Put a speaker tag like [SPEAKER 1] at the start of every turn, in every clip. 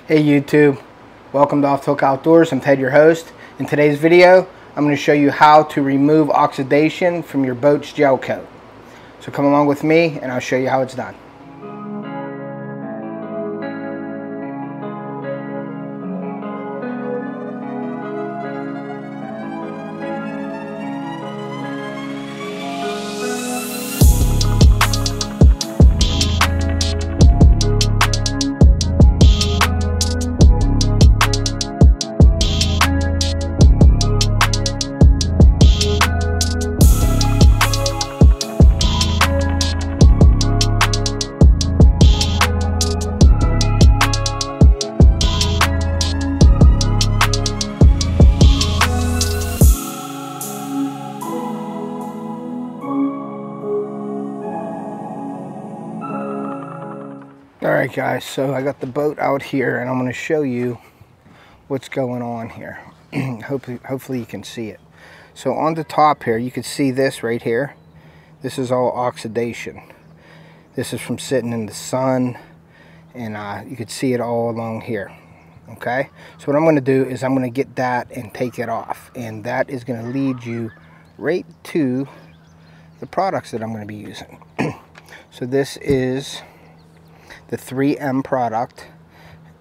[SPEAKER 1] Hey YouTube, welcome to Off the Hook Outdoors. I'm Ted, your host. In today's video, I'm going to show you how to remove oxidation from your boat's gel coat. So come along with me and I'll show you how it's done. Alright guys, so I got the boat out here and I'm going to show you what's going on here. Hopefully you can see it. So on the top here, you can see this right here. This is all oxidation. This is from sitting in the sun, and you can see it all along here. Okay, so what I'm going to do is I'm going to get that and take it off, and that is going to lead you right to the products that I'm going to be using. So this is the 3M product.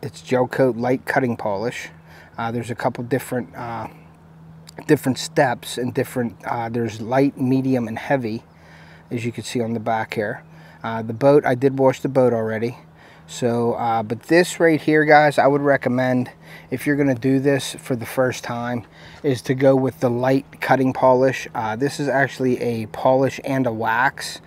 [SPEAKER 1] It's gel coat light cutting polish. There's a couple different steps and different there's light, medium, and heavy, as you can see on the back here. The boat, I did wash the boat already. So but this right here, guys, I would recommend, if you're going to do this for the first time, is to go with the light cutting polish. This is actually a polish and a wax.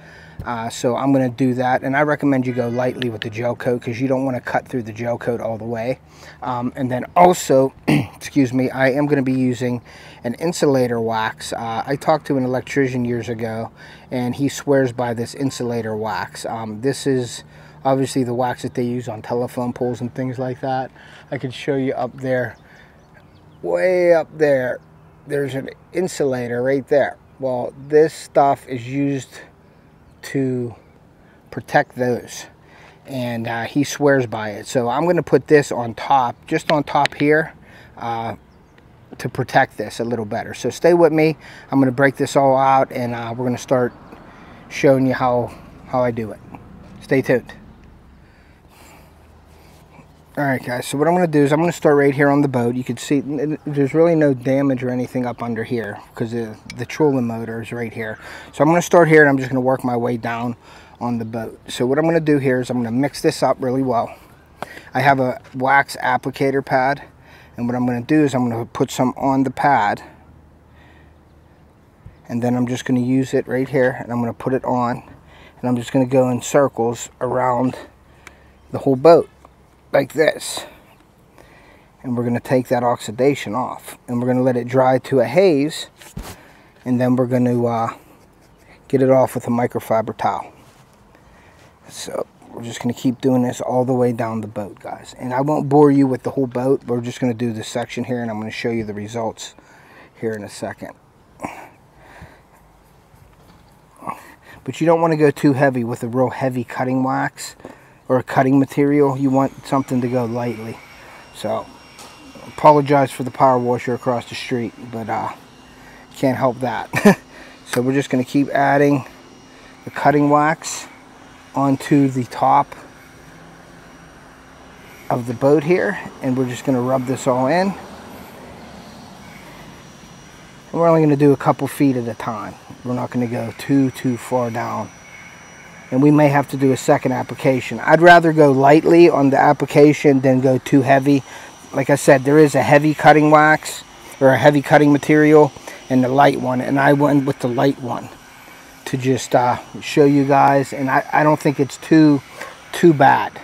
[SPEAKER 1] So I'm going to do that, and I recommend you go lightly with the gel coat because you don't want to cut through the gel coat all the way. And then also, excuse me, I am going to be using an insulator wax. I talked to an electrician years ago, and he swears by this insulator wax. This is obviously the wax that they use on telephone poles and things like that. I can show you up there, way up there, there's an insulator right there. Well, this stuff is used to protect those, and he swears by it. So I'm going to put this on top, just on top here, to protect this a little better. So stay with me. I'm going to break this all out, and we're going to start showing you how I do it. Stay tuned. Alright guys, so what I'm going to do is I'm going to start right here on the boat. You can see there's really no damage or anything up under here because the trolling motor is right here. So I'm going to start here, and I'm just going to work my way down on the boat. So what I'm going to do here is I'm going to mix this up really well. I have a wax applicator pad, and what I'm going to do is I'm going to put some on the pad, and then I'm just going to use it right here, and I'm going to put it on, and I'm just going to go in circles around the whole boat, like this, and we're going to take that oxidation off, and we're going to let it dry to a haze, and then we're going to get it off with a microfiber towel. So we're just going to keep doing this all the way down the boat, guys, and I won't bore you with the whole boat. We're just going to do this section here, and I'm going to show you the results here in a second. But you don't want to go too heavy with a real heavy cutting wax or a cutting material. You want something to go lightly. So apologize for the power washer across the street, but can't help that. So we're just going to keep adding the cutting wax onto the top of the boat here, and we're just going to rub this all in, and we're only going to do a couple feet at a time. We're not going to go too far down, and we may have to do a second application. I'd rather go lightly on the application than go too heavy. Like I said, there is a heavy cutting wax or a heavy cutting material and the light one, and I went with the light one to just show you guys, and I don't think it's too bad.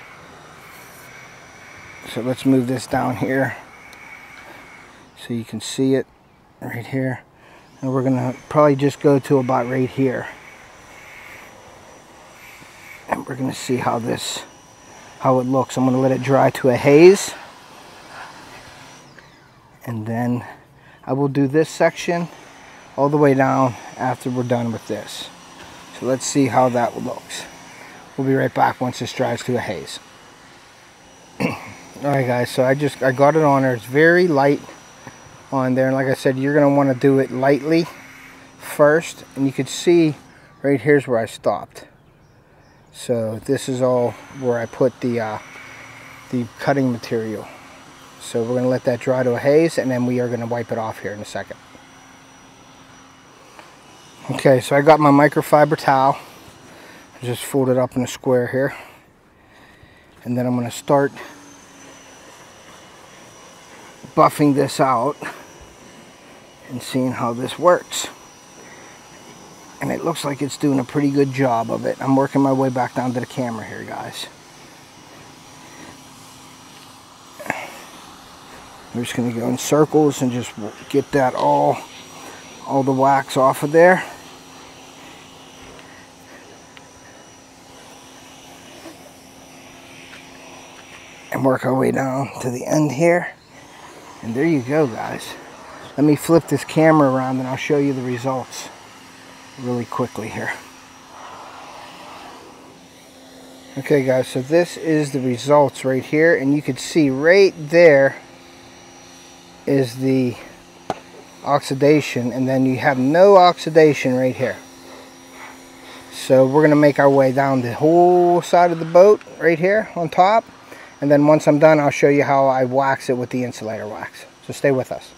[SPEAKER 1] So let's move this down here so you can see it right here, and we're gonna probably just go to about right here. And we're going to see how it looks. I'm going to let it dry to a haze, and then I will do this section all the way down after we're done with this. So let's see how that looks. We'll be right back once this dries to a haze. Alright guys, so I got it on there. It's very light on there, and like I said, you're going to want to do it lightly first, and you can see right here's where I stopped. So this is all where I put the cutting material. So we're going to let that dry to a haze, and then we are going to wipe it off here in a second. Okay, so I got my microfiber towel. I just fold it up in a square here, and then I'm going to start buffing this out and seeing how this works. And it looks like it's doing a pretty good job of it. I'm working my way back down to the camera here, guys. I'm just going to go in circles and just get that all the wax off of there. And work our way down to the end here. And there you go, guys. Let me flip this camera around and I'll show you the results really quickly here. Okay guys, so this is the results right here, and you can see right there is the oxidation, and then you have no oxidation right here. So we're going to make our way down the whole side of the boat right here on top. And then once I'm done, I'll show you how I wax it with the insulator wax. So stay with us.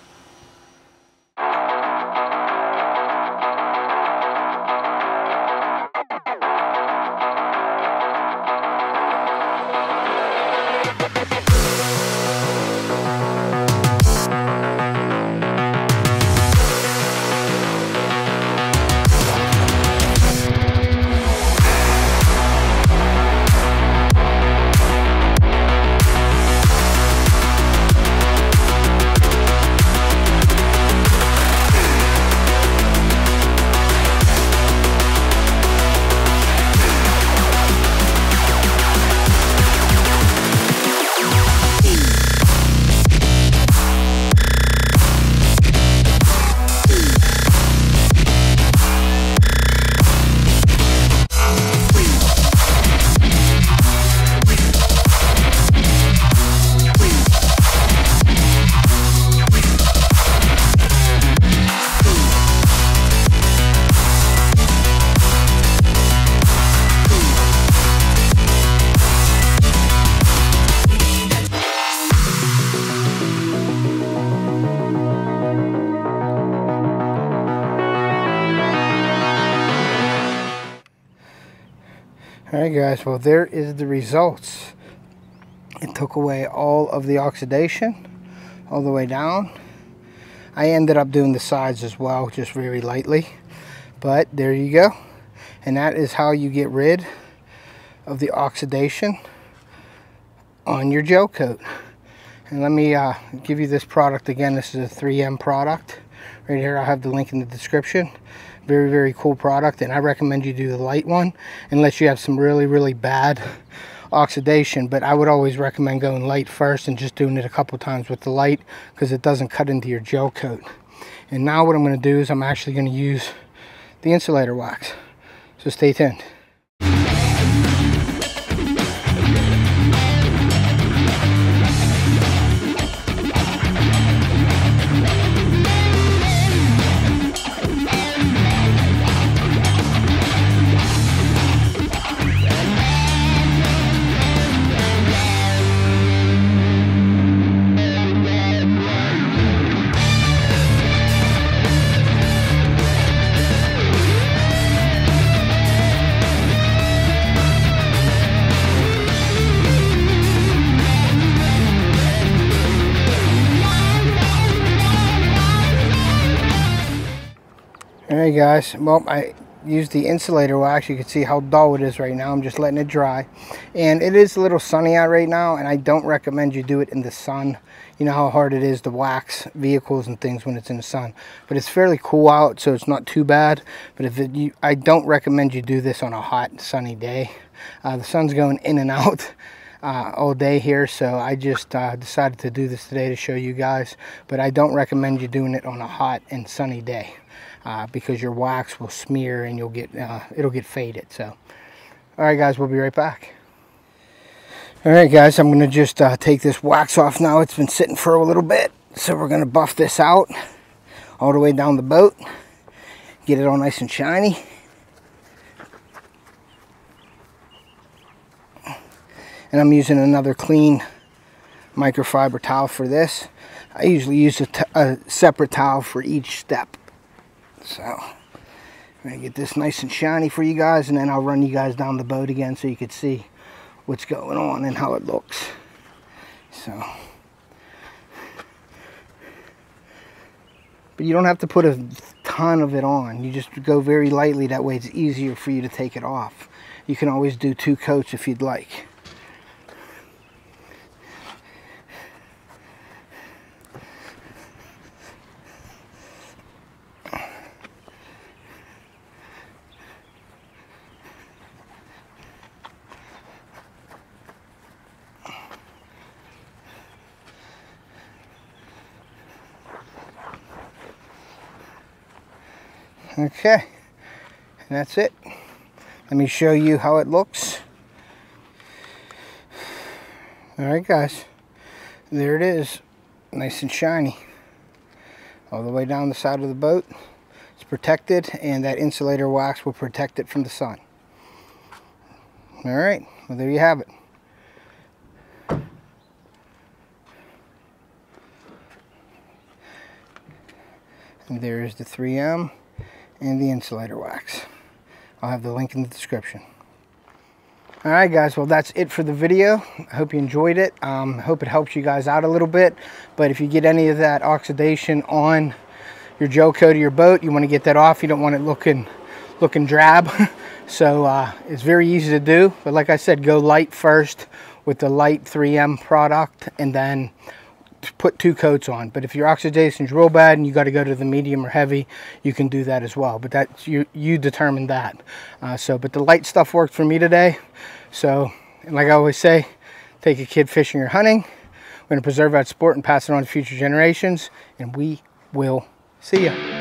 [SPEAKER 1] Alright guys, well there is the results. It took away all of the oxidation all the way down. I ended up doing the sides as well, just very lightly. But there you go. And that is how you get rid of the oxidation on your gel coat. And let me give you this product again. This is a 3M product. Right here, I'll have the link in the description. Very, very cool product, and I recommend you do the light one unless you have some really, really bad oxidation. But I would always recommend going light first and just doing it a couple times with the light, because it doesn't cut into your gel coat. And now what I'm going to do is I'm actually going to use the insulator wax. So stay tuned. Alright guys, well I used the insulator wax. You can see how dull it is right now. I'm just letting it dry. And it is a little sunny out right now, and I don't recommend you do it in the sun. You know how hard it is to wax vehicles and things when it's in the sun. But it's fairly cool out, so it's not too bad. But I don't recommend you do this on a hot sunny day. The sun's going in and out all day here, so I just decided to do this today to show you guys. But I don't recommend you doing it on a hot and sunny day. Because your wax will smear and it'll get faded. So, all right, guys, we'll be right back. Alright guys, I'm going to just take this wax off now. It's been sitting for a little bit. So we're going to buff this out all the way down the boat. Get it all nice and shiny. And I'm using another clean microfiber towel for this. I usually use a separate towel for each step. So I'm going to get this nice and shiny for you guys, and then I'll run you guys down the boat again so you can see what's going on and how it looks. So, but you don't have to put a ton of it on. You just go very lightly. That way it's easier for you to take it off. You can always do 2 coats if you'd like. Okay, and that's it. Let me show you how it looks. Alright guys, there it is, nice and shiny. All the way down the side of the boat. It's protected, and that insulator wax will protect it from the sun. Alright, well there you have it. And there's the 3M. And the insulator wax. I'll have the link in the description. Alright guys, well that's it for the video. I hope you enjoyed it. Hope it helps you guys out a little bit. But if you get any of that oxidation on your gel coat of your boat, you want to get that off. You don't want it looking drab. So it's very easy to do. But like I said, go light first with the light 3M product, and then put 2 coats on. But if your oxidation is real bad and you got to go to the medium or heavy, you can do that as well. But that's you determine that. But the light stuff worked for me today. So, and like I always say, take a kid fishing or hunting. We're going to preserve that sport and pass it on to future generations. And we will see you.